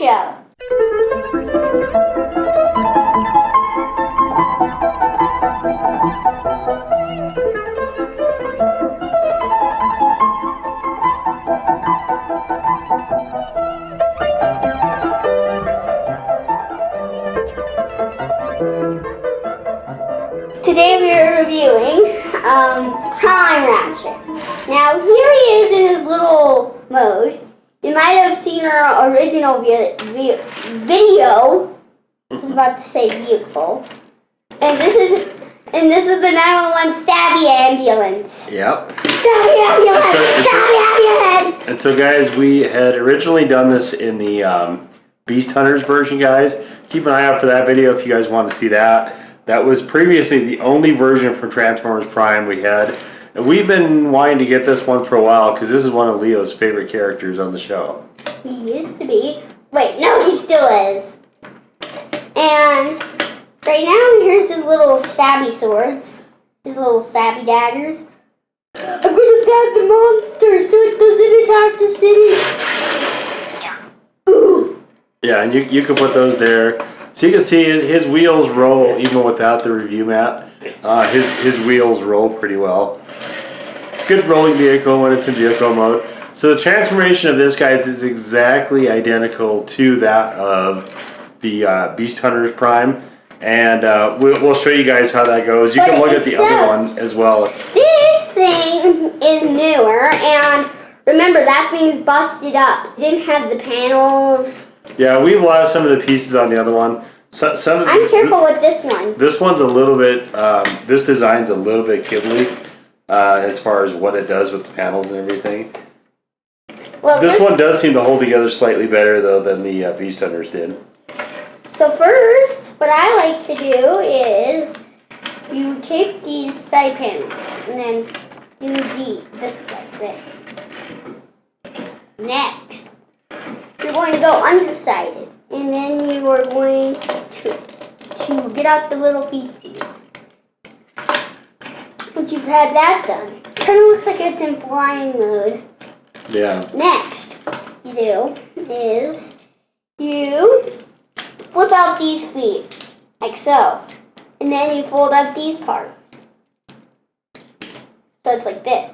show. Today we are reviewing Prime Ratchet. Now here he is in his little mode. You might have seen our original video. I was about to say vehicle. And this is the 911 Stabby Ambulance. Yep. Stabby Ambulance! Stabby Ambulance! And so guys, we had originally done this in the Beast Hunters version, guys. Keep an eye out for that video if you guys want to see that. That was previously the only version for Transformers Prime we had. And we've been wanting to get this one for a while because this is one of Leo's favorite characters on the show. He used to be. Wait, no, he still is. And right now, here's his little stabby swords. His little stabby daggers. I'm gonna stab the monster so it doesn't attack the city. Ooh. Yeah, and you can put those there. So you can see his wheels roll even without the review mat. His wheels roll pretty well. It's a good rolling vehicle when it's in vehicle mode. So the transformation of this, guys, is exactly identical to that of the Beast Hunters Prime. And we'll show you guys how that goes. You can look at the other ones as well. This thing is newer, and remember that thing's busted up. It didn't have the panels. Yeah, we've lost some of the pieces on the other one. I'm careful with this one. This one's a little bit, this design's a little bit kiddly as far as what it does with the panels and everything. Well, this one does seem to hold together slightly better, though, than the Beast Hunters did. So first, what I like to do is you take these side panels and then do this like this. Next, you're going to go undersided, and then you are going to get out the little feetsies. Once you've had that done, kind of looks like it's in flying mode. Yeah. Next, you do is you flip out these feet, like so, and then you fold up these parts. So it's like this.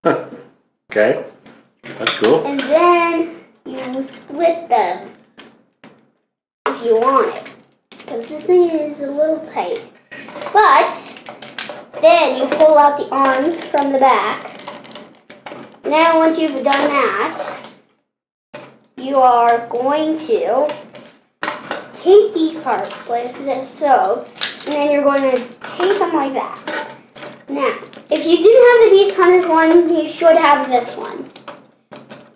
Okay, that's cool. And then you split them if you want it, because this thing is a little tight. But then you pull out the arms from the back. Now once you've done that, you are going to take these parts like this, so, and then you're going to take them like that. Now, if you didn't have the Beast Hunters one, you should have this one.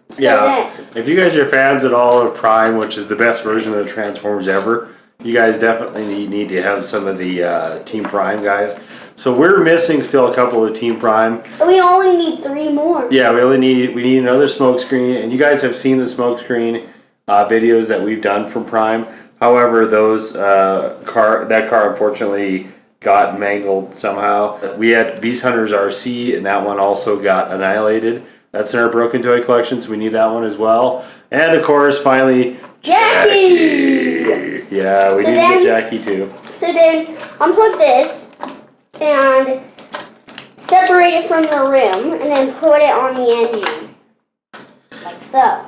So yeah, if you guys are fans at all of Prime, which is the best version of the Transformers ever, you guys definitely need to have some of the Team Prime guys. So we're missing still a couple of Team Prime. But we only need 3 more. Yeah, we need another smoke screen, and you guys have seen the smoke screen videos that we've done from Prime. However, those that car unfortunately got mangled somehow. We had Beast Hunters RC, and that one also got annihilated. That's in our Broken Toy collection, so we need that one as well. And of course, finally, Jackie! Yeah, we need to get Jackie too. So then, unplug this and separate it from the rim, and then put it on the engine. Like so.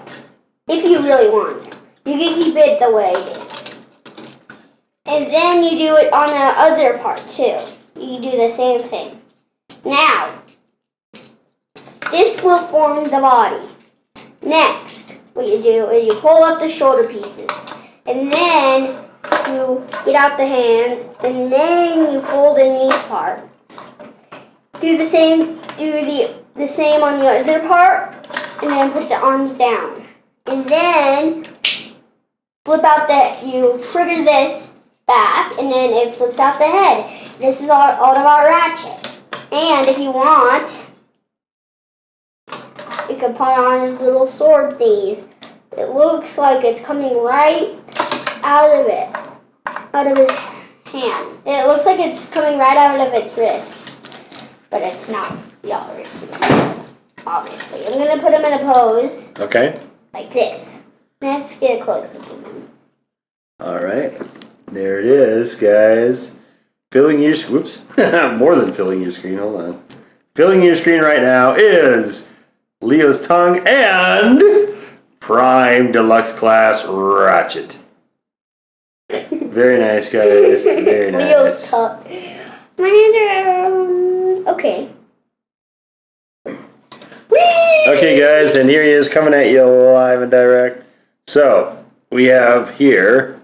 If you really want it. You can keep it the way it is. And then you do it on the other part too. You can do the same thing. Now, this will form the body. Next, what you do is you pull up the shoulder pieces. And then you get out the hands. And then you fold in these parts. Do the same on the other part. And then put the arms down. And then flip out you trigger this back, and then it flips out the head. This is all about Ratchet. And if you want, you can put on his little sword thingies. It looks like it's coming right out of his hand. It looks like it's coming right out of its wrist, but it's not. Obviously. I'm gonna put him in a pose. Okay. Like this. Let's get a close up of him. All right, there it is, guys. Filling your whoops, more than filling your screen. Hold on. Filling your screen right now is Leo's tongue and Prime Deluxe Class Ratchet. Very nice, guys. Very nice. Leo's tongue. My hands are okay. Whee! Okay, guys, and here he is coming at you live and direct. So we have here,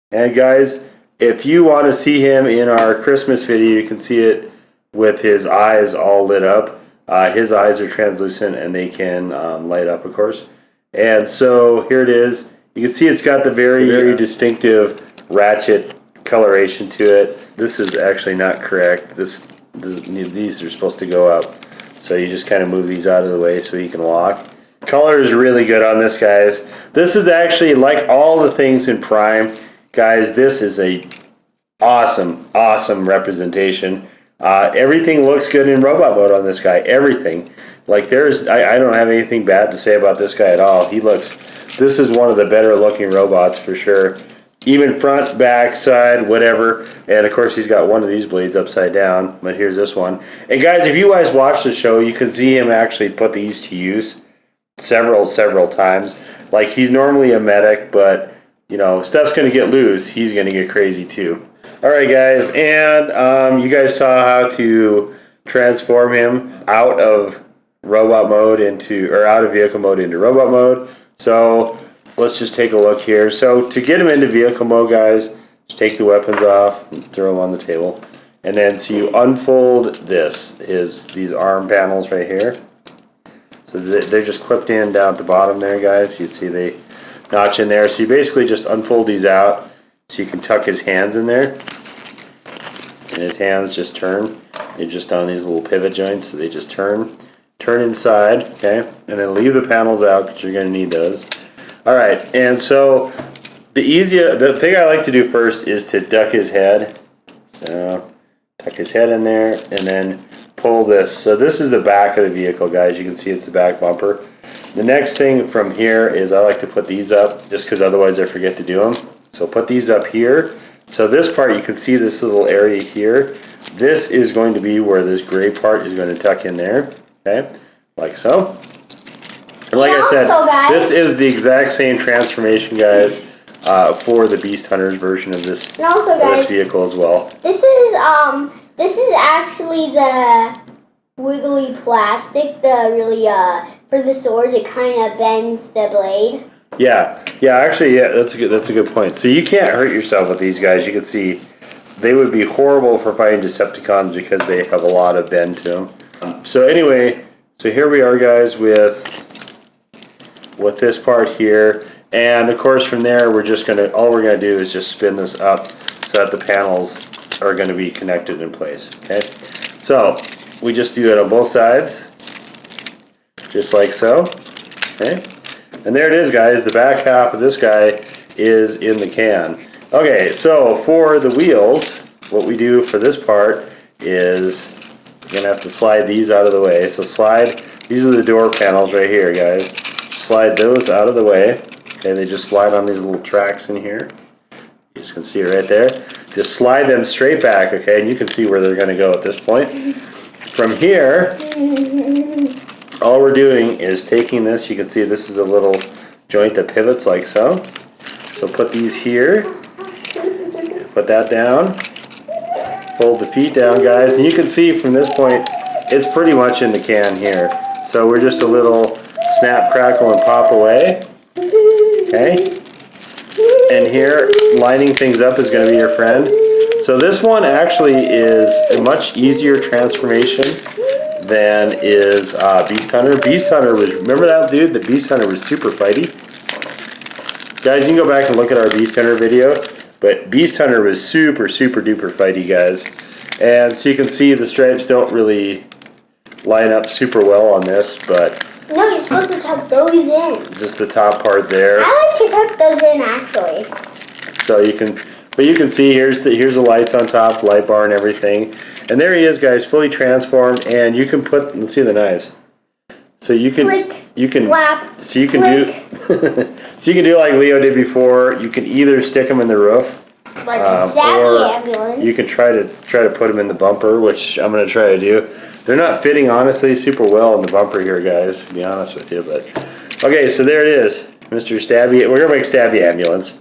and guys, if you want to see him in our Christmas video, you can see it with his eyes all lit up. His eyes are translucent and they can light up, of course. And so here it is. You can see it's got the very distinctive Ratchet coloration to it. This is actually not correct. These are supposed to go up. So you just kind of move these out of the way so he can walk. Color is really good on this, guys. This is actually, like all the things in Prime, guys, this is a awesome representation. Everything looks good in robot mode on this guy. Everything. Like I don't have anything bad to say about this guy at all. This is one of the better looking robots for sure. Even front, back, side, whatever. And of course he's got one of these blades upside down. But here's this one. And guys, if you guys watch the show, you can see him actually put these to use several times. Like, he's normally a medic, but you know, stuff's gonna get loose. He's gonna get crazy too. Alright guys, and you guys saw how to transform him out of robot mode out of vehicle mode into robot mode. So let's just take a look here. So to get him into vehicle mode, guys, just take the weapons off and throw them on the table. And then so you unfold these arm panels right here. So they're just clipped in down at the bottom there, guys. You see they notch in there. So you basically just unfold these out so you can tuck his hands in there. And his hands just turn. They're just on these little pivot joints, so they just turn inside, okay? And then leave the panels out because you're going to need those. Alright, and so the thing I like to do first is to duck his head. So tuck his head in there and then pull this. So this is the back of the vehicle, guys. You can see it's the back bumper. The next thing from here is I like to put these up just because otherwise I forget to do them. So put these up here. So this part, you can see this little area here. This is going to be where this gray part is going to tuck in there. Okay, like so. And like I said, this is the exact same transformation, guys, for the Beast Hunters version of this, this vehicle as well. This is actually the wiggly plastic, for the swords. It kind of bends the blade. Yeah, actually, that's a good point. So you can't hurt yourself with these guys. You can see they would be horrible for fighting Decepticons because they have a lot of bend to them. So anyway, so here we are, guys, with this part here, and of course from there all we're gonna do is just spin this up so that the panels are going to be connected in place. Okay, so we just do it on both sides, just like so. Okay, and there it is, guys. The back half of this guy is in the can. Okay, so for the wheels, what we do for this part is you're gonna have to slide these out of the way. So these are the door panels right here, guys. Slide those out of the way. Okay, they just slide on these little tracks in here. You just can see it right there. Just slide them straight back, okay, and you can see where they're gonna go at this point. From here, all we're doing is taking this. You can see this is a little joint that pivots like so. So put these here, put that down, fold the feet down, guys, and you can see from this point it's pretty much in the can here. So we're just a little snap, crackle, and pop away. Okay, and here lining things up is going to be your friend. So this one actually is a much easier transformation than is Beast Hunter. Beast Hunter was, remember that dude? The Beast Hunter was super fighty. Guys, you can go back and look at our Beast Hunter video, but Beast Hunter was super duper fighty, guys. And so you can see the stripes don't really line up super well on this, but no, you're supposed to tuck those in. Just the top part there. I like to tuck those in actually. So you can, but you can see here's the lights on top, light bar and everything. And there he is, guys, fully transformed. And you can put, let's see the knives. So you can, flick, you can, flap, so you can flick, So you can do like Leo did before. You can either stick them in the roof, Like a savvy ambulance. you can try to put them in the bumper, which I'm gonna try to do. They're not fitting honestly super well in the bumper here, guys. To be honest with you, but okay. So there it is, Mr. Stabby. We're gonna make Stabby ambulance.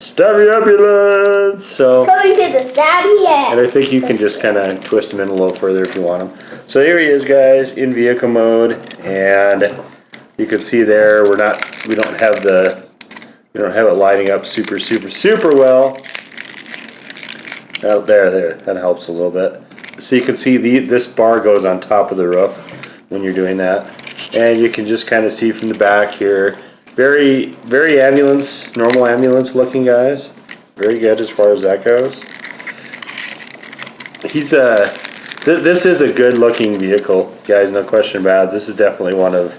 Stabby ambulance. So Coming to the Stabby ambulance. and I think you can just kind of twist them in a little further if you want them. So here he is, guys, in vehicle mode, and you can see there we don't have it lining up super well. Out there, that helps a little bit. So you can see this bar goes on top of the roof when you're doing that, and you can just kind of see from the back here. Very normal ambulance looking, guys. Very good as far as that goes. He's this is a good looking vehicle, guys, no question about it. This is definitely one of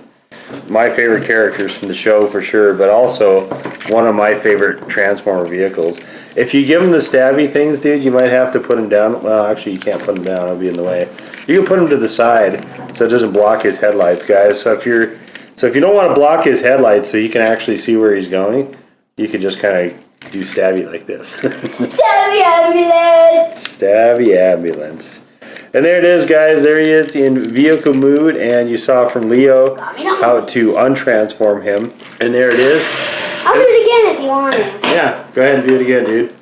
my favorite characters from the show for sure, but also one of my favorite Transformer vehicles. If you give him the stabby things, dude, you might have to put him down. Well, actually, you can't put him down. It'll be in the way. You can put him to the side so it doesn't block his headlights, guys. So if you don't want to block his headlights so you can actually see where he's going, you can just kind of do stabby like this. Stabby ambulance. Stabby ambulance. And there it is, guys. There he is in vehicle mood, and you saw from Leo how to untransform him. And there it is. I'll do it again if you want to. Yeah, go ahead and do it again, dude.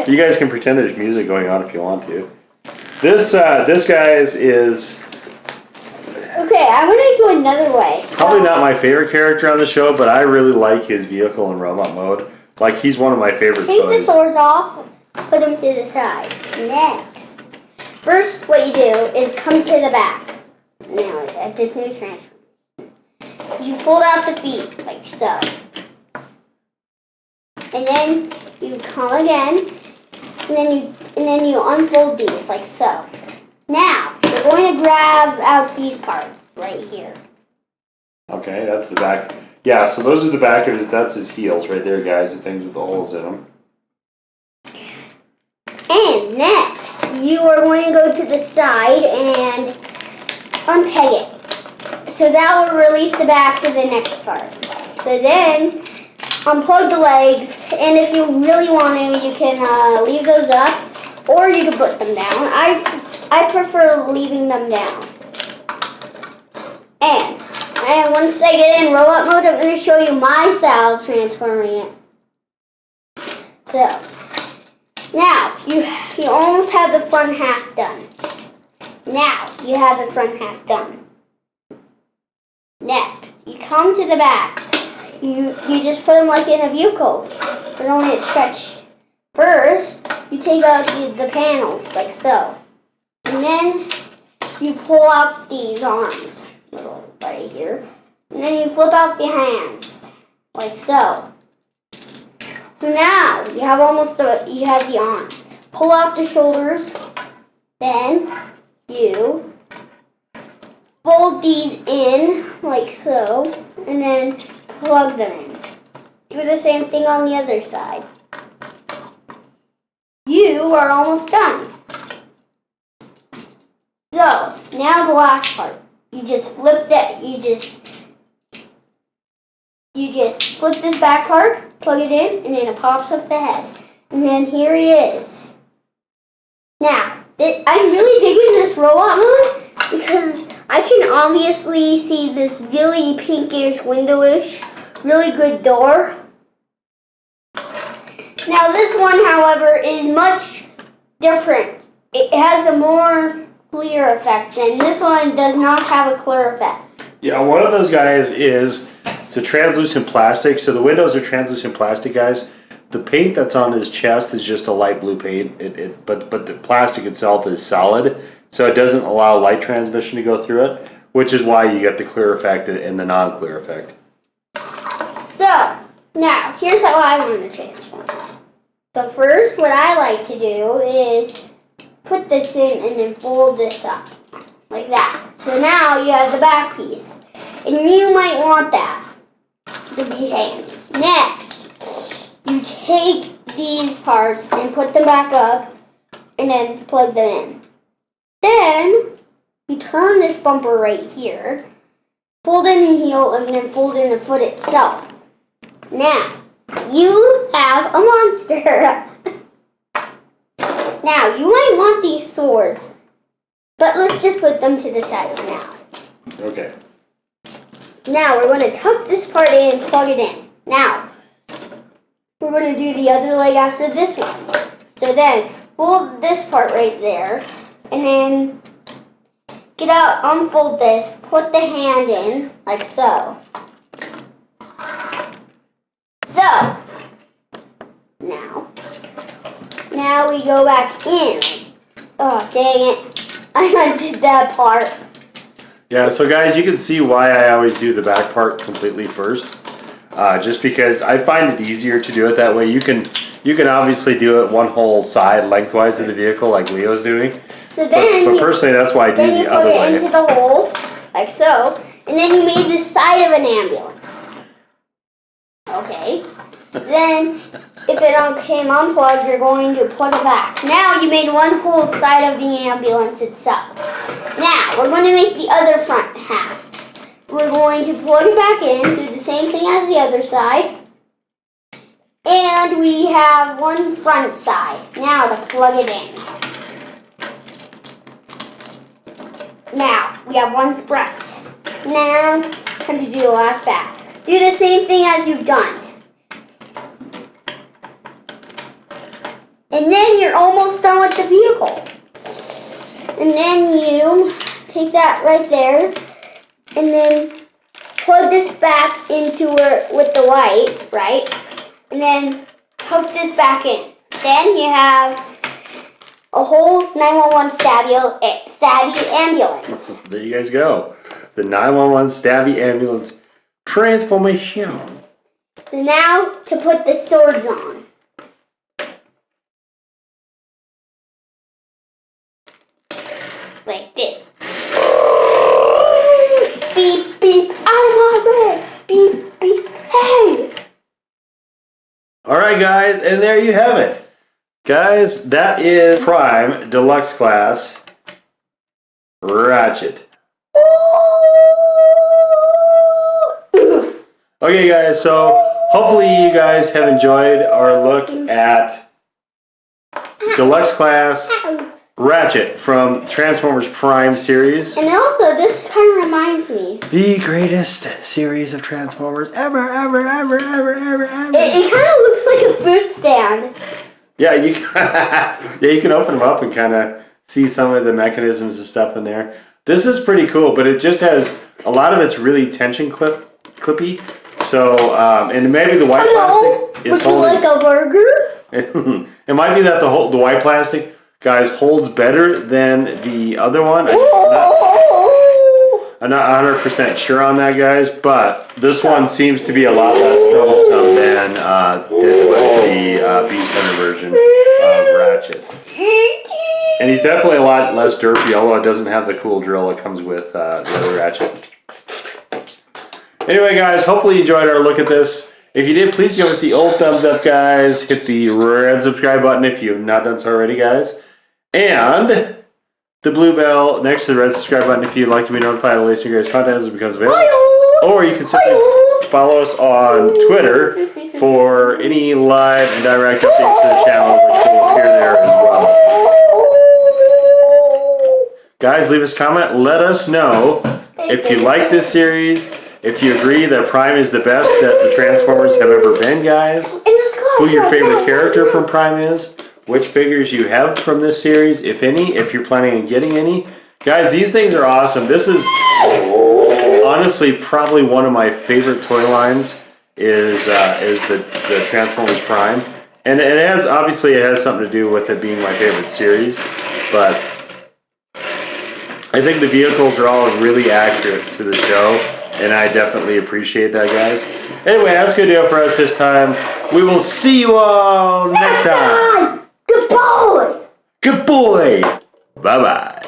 You guys can pretend there's music going on if you want to. This guys is okay. I'm gonna go another way. So. Probably not my favorite character on the show, but I really like his vehicle in robot mode. Like, he's one of my favorite Take toys. the swords off. Put them to the side. Next, first what you do is come to the back. Now at this new transformation, you fold out the feet like so, and then you come again, and then you unfold these like so. Now you're going to grab out these parts right here. Okay, that's the back. Yeah, so those are the back of that's his heels right there, guys. The things with the holes in them. And next, you are going to go to the side and unpeg it. So that will release the back for the next part. So then, unplug the legs, and if you really want to, you can leave those up, or you can put them down. I prefer leaving them down. And once I get in robot mode, I'm going to show you my style of transforming it. So. Now, you almost have the front half done. Now, you have the front half done. Next, you come to the back. You just put them like in a vehicle, but only it's stretched. First, you take out the panels, like so. And then, you pull out these arms, little right here. And then you flip out the hands, like so. So now you have you have the arms. Pull out the shoulders. Then you fold these in like so, and then plug them in. Do the same thing on the other side. You are almost done. So now the last part. You just flip that. You just flip this back part. Plug it in, and then it pops up the head. And then here he is. Now, I'm really digging this robot mode because I can obviously see this really pinkish, windowish, really good door. Now this one, however, is much different. It has a more clear effect, and this one does not have a clear effect. Yeah, one of those guys is... It's a translucent plastic, so the windows are translucent plastic, guys. The paint that's on his chest is just a light blue paint, but the plastic itself is solid, so it doesn't allow light transmission to go through it, which is why you get the clear effect and the non-clear effect. So, now, here's how I want to transform. So first, what I like to do is put this in and then fold this up, like that. So now you have the back piece, and you might want that to be handy. Next, you take these parts and put them back up and then plug them in. Then, you turn this bumper right here fold in the heel, and then fold in the foot itself. Now, you have a monster. Now, you might want these swords, but let's just put them to the side for now. Okay. Now, we're going to tuck this part in and plug it in. Now, we're going to do the other leg after this one. So then, fold this part right there, and then get out, unfold this, put the hand in, like so. So, now we go back in. Oh, dang it. I undid that part. Yeah, so guys, you can see why I always do the back part completely first. Just because I find it easier to do it that way. You can obviously do it one whole side lengthwise of the vehicle like Leo's doing. So then, but personally, that's why I do the other way. Then you put it into the hole, like so, and then you made the side of an ambulance. Okay. Then, if it came unplugged, you're going to plug it back. Now you made one whole side of the ambulance itself. Now, we're going to make the other front half. We're going to plug it back in, do the same thing as the other side. And we have one front side. Now to plug it in. Now, we have one front. Now, time to do the last back. Do the same thing as you've done. And then you're almost done with the vehicle. And then you take that right there, and then plug this back into it with the white, right? And then tuck this back in. Then you have a whole 911 stabby ambulance. There you guys go. The 911 stabby ambulance transformation. So now to put the swords on. Like this. Beep, beep, out of my way. Beep, beep, hey. Alright guys, and there you have it. Guys, that is Prime Deluxe Class Ratchet. Okay guys, so hopefully you guys have enjoyed our look at Deluxe Class Ratchet from Transformers Prime series. And also, this kind of reminds me. The greatest series of Transformers ever. It kind of looks like a food stand. Yeah, you can open them up and kind of see some of the mechanisms and stuff in there. This is pretty cool, but it just has a lot of it's really tension clippy. So, and maybe the white plastic is holding. Would you like a burger? It might be that the white plastic, guys, holds better than the other one. I'm not 100% sure on that, guys, but this one seems to be a lot less troublesome than the B-Center version of Ratchet. And he's definitely a lot less derpy, although it doesn't have the cool drill that comes with the other Ratchet. Anyway, guys, hopefully you enjoyed our look at this. If you did, please give us the old thumbs up, guys. Hit the red subscribe button if you have not done so already, guys. And the blue bell next to the red subscribe button if you'd like to be notified of the latest guys' content as it becomes available. Or you can simply follow us on Twitter for any live and direct updates to the channel, which will appear there as well. Guys, leave us a comment. Let us know if you like this series, if you agree that Prime is the best that the Transformers have ever been, guys, who your favorite character from Prime is, which figures you have from this series, if any, if you're planning on getting any. Guys, these things are awesome. This is honestly probably one of my favorite toy lines is the Transformers Prime. And it has, obviously it has something to do with it being my favorite series, but I think the vehicles are all really accurate to the show, and I definitely appreciate that, guys. Anyway, that's going to do it for us this time. We will see you all next time. Good boy! Good boy! Bye-bye.